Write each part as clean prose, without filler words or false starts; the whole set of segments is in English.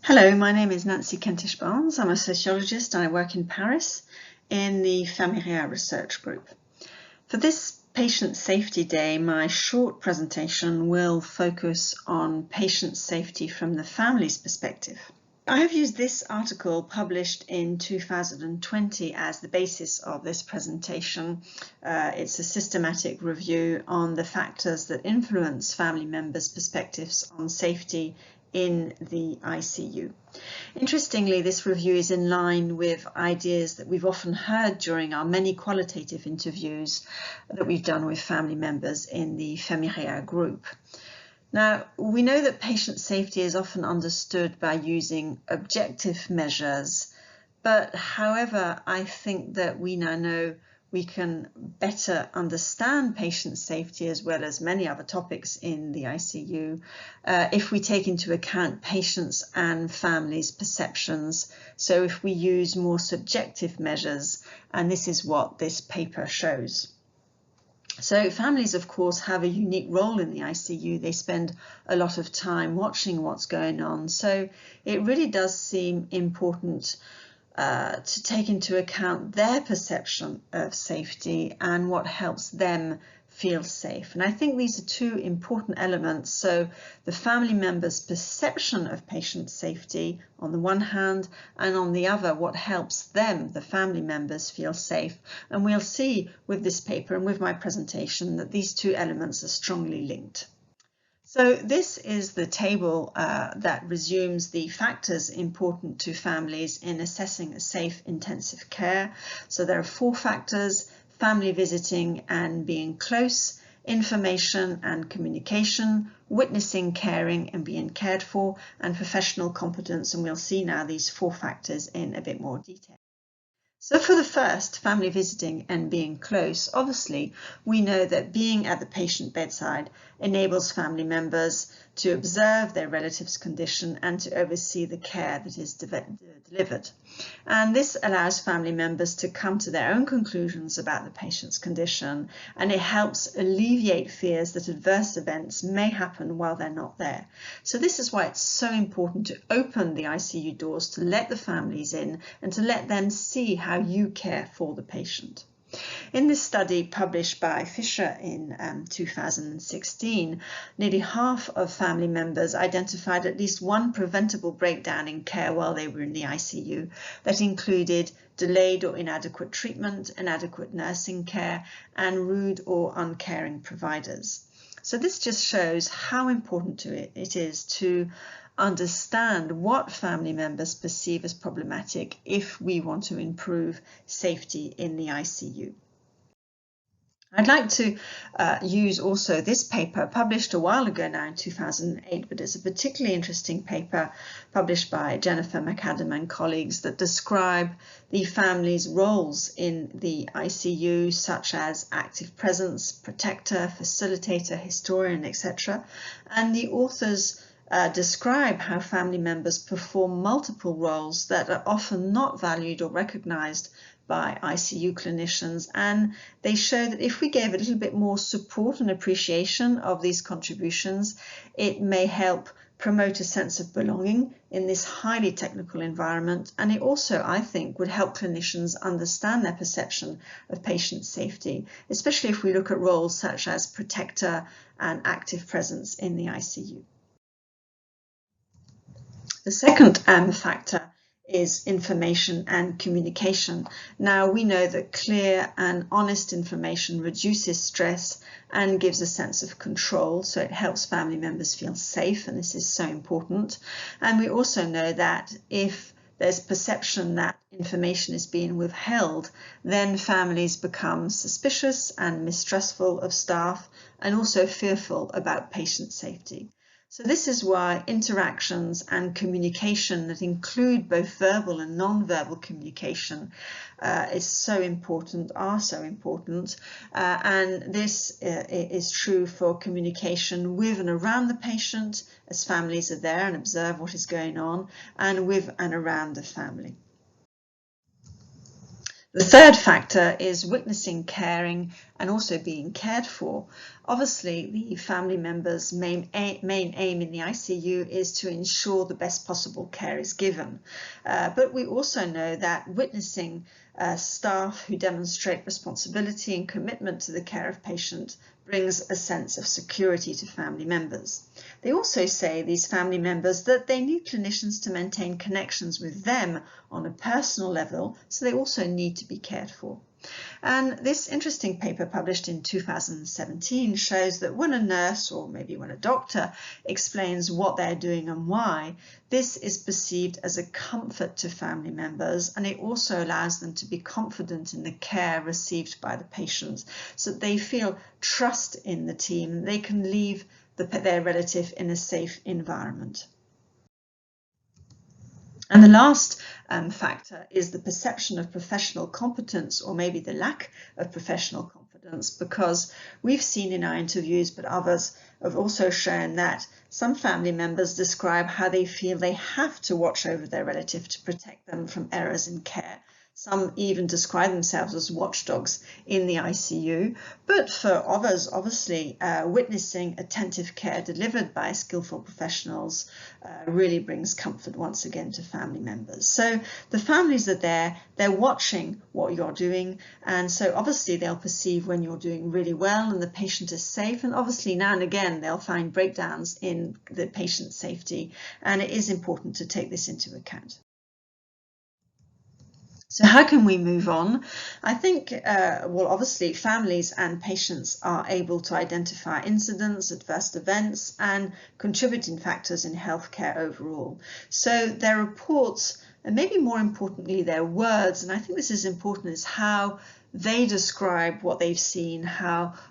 Hello, my name is Nancy Kentish-Barnes. I'm a sociologist and I work in Paris in the Familia Research Group. For this Patient Safety Day, my short presentation will focus on patient safety from the family's perspective. I have used this article published in 2020 as the basis of this presentation. It's a systematic review on the factors that influence family members' perspectives on safety in the ICU. Interestingly, this review is in line with ideas that we've often heard during our many qualitative interviews that we've done with family members in the Familia group. Now, we know that patient safety is often understood by using objective measures, but however, I think that we now know we can better understand patient safety as well as many other topics in the ICU if we take into account patients' and families' perceptions. So if we use more subjective measures, and this is what this paper shows. So families, of course, have a unique role in the ICU. They spend a lot of time watching what's going on. So it really does seem important to take into account their perception of safety and what helps them feel safe. And I think these are two important elements. So the family member's perception of patient safety on the one hand, and on the other, what helps them, the family members, feel safe. And we'll see with this paper and with my presentation that these two elements are strongly linked. So this is the table that resumes the factors important to families in assessing a safe intensive care. So there are 4 factors: family visiting and being close, information and communication, witnessing, caring and being cared for, and professional competence. And we'll see now these 4 factors in a bit more detail. So for the first, family visiting and being close, obviously we know that being at the patient bedside enables family members to observe their relative's condition and to oversee the care that is delivered. And this allows family members to come to their own conclusions about the patient's condition, and it helps alleviate fears that adverse events may happen while they're not there. So this is why it's so important to open the ICU doors to let the families in and to let them see how you care for the patient. In this study published by Fisher in 2016, nearly half of family members identified at least one preventable breakdown in care while they were in the ICU that included delayed or inadequate treatment, inadequate nursing care, and rude or uncaring providers. So this just shows how important it is to understand what family members perceive as problematic if we want to improve safety in the ICU. I'd like to use also this paper published a while ago now in 2008, but it's a particularly interesting paper published by Jennifer McAdam and colleagues that describe the family's roles in the ICU, such as active presence, protector, facilitator, historian, etc. And the authors describe how family members perform multiple roles that are often not valued or recognized by ICU clinicians, and they show that if we gave a little bit more support and appreciation of these contributions, it may help promote a sense of belonging in this highly technical environment, and it also, I think, would help clinicians understand their perception of patient safety, especially if we look at roles such as protector and active presence in the ICU. The second factor is information and communication. Now we know that clear and honest information reduces stress and gives a sense of control, so it helps family members feel safe, and this is so important. And we also know that if there's perception that information is being withheld, then families become suspicious and mistrustful of staff and also fearful about patient safety. So this is why interactions and communication that include both verbal and non-verbal communication is so important, and this is true for communication with and around the patient as families are there and observe what is going on, and with and around the family. The third factor is witnessing caring and also being cared for. Obviously, the family member's main aim in the ICU is to ensure the best possible care is given. But we also know that witnessing staff who demonstrate responsibility and commitment to the care of patients brings a sense of security to family members. They also say, these family members, that they need clinicians to maintain connections with them on a personal level, so they also need to be cared for. And this interesting paper published in 2017 shows that when a nurse, or maybe when a doctor, explains what they're doing and why, this is perceived as a comfort to family members, and it also allows them to be confident in the care received by the patients, so that they feel trust in the team. They can leave their relative in a safe environment. And the last factor is the perception of professional competence, or maybe the lack of professional competence, because we've seen in our interviews, but others have also shown, that some family members describe how they feel they have to watch over their relative to protect them from errors in care. Some even describe themselves as watchdogs in the ICU, but for others, obviously, witnessing attentive care delivered by skillful professionals really brings comfort once again to family members. So the families are there, they're watching what you're doing, and so obviously they'll perceive when you're doing really well and the patient is safe, and obviously now and again they'll find breakdowns in the patient's safety, and it is important to take this into account. So how can we move on? I think, well, obviously families and patients are able to identify incidents, adverse events, and contributing factors in healthcare overall. So their reports, and maybe more importantly their words, and I think this is important, is how they describe what they've seen,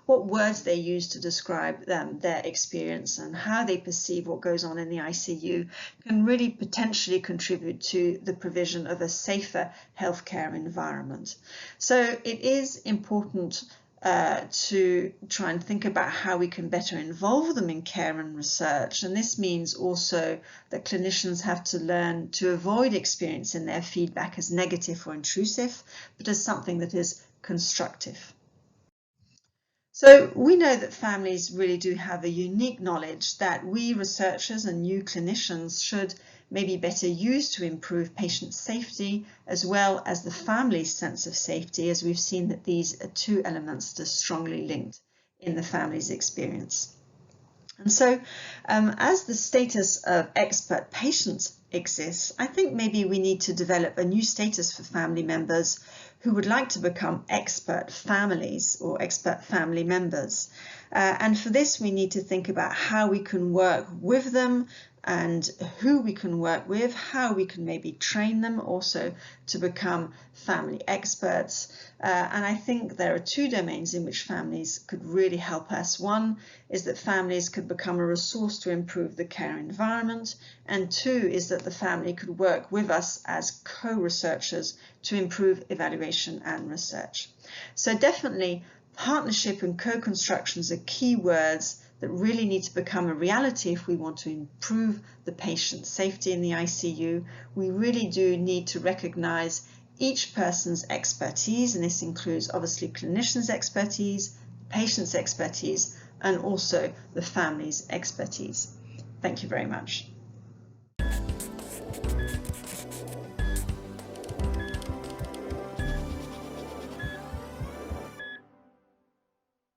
what words they use to describe their experience, and how they perceive what goes on in the ICU can really potentially contribute to the provision of a safer healthcare environment. So it is important to try and think about how we can better involve them in care and research. And this means also that clinicians have to learn to avoid experiencing their feedback as negative or intrusive, but as something that is constructive. So we know that families really do have a unique knowledge that we researchers and new clinicians should maybe better use to improve patient safety, as well as the family's sense of safety, as we've seen that these are two elements that are strongly linked in the family's experience. And so as the status of expert patients exists, I think maybe we need to develop a new status for family members who would like to become expert families or expert family members. And for this, we need to think about how we can work with them and who we can work with, how we can maybe train them also to become family experts. And I think there are two domains in which families could really help us. One is that families could become a resource to improve the care environment, and two is that the family could work with us as co-researchers to improve evaluation and research. So definitely partnership and co-constructions are key words that really need to become a reality if we want to improve the patient safety in the ICU. We really do need to recognize each person's expertise, and this includes obviously clinicians' expertise, patients' expertise, and also the family's expertise. Thank you very much.